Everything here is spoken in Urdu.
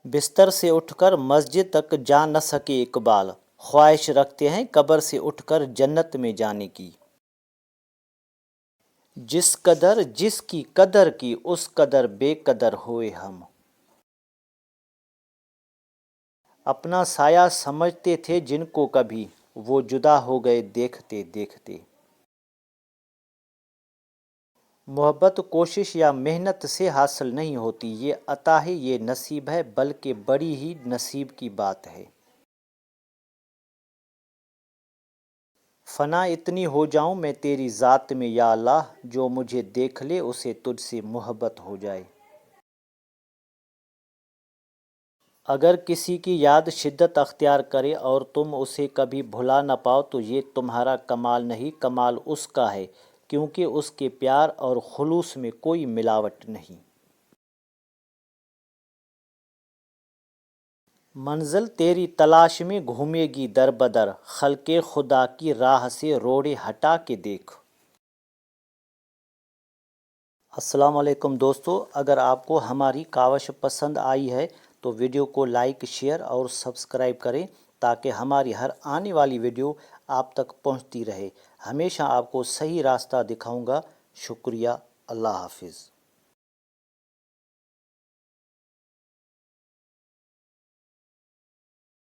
بستر سے اٹھ کر مسجد تک جا نہ سکے اقبال، خواہش رکھتے ہیں قبر سے اٹھ کر جنت میں جانے کی۔ جس کی قدر کی اس قدر بے قدر ہوئے ہم، اپنا سایہ سمجھتے تھے جن کو کبھی، وہ جدا ہو گئے دیکھتے دیکھتے۔ محبت کوشش یا محنت سے حاصل نہیں ہوتی، یہ عطا ہے، یہ نصیب ہے، بلکہ بڑی ہی نصیب کی بات ہے۔ فنا اتنی ہو جاؤں میں تیری ذات میں یا اللہ، جو مجھے دیکھ لے اسے تجھ سے محبت ہو جائے۔ اگر کسی کی یاد شدت اختیار کرے اور تم اسے کبھی بھلا نہ پاؤ تو یہ تمہارا کمال نہیں، کمال اس کا ہے، کیونکہ اس کے پیار اور خلوص میں کوئی ملاوٹ نہیں۔ منزل تیری تلاش میں گھومے گی در بدر، خلق خدا کی راہ سے روڑے ہٹا کے دیکھ۔ السلام علیکم دوستو، اگر آپ کو ہماری کاوش پسند آئی ہے تو ویڈیو کو لائک، شیئر اور سبسکرائب کریں تاکہ ہماری ہر آنے والی ویڈیو آپ تک پہنچتی رہے۔ ہمیشہ آپ کو صحیح راستہ دکھاؤں گا۔ شکریہ، اللہ حافظ۔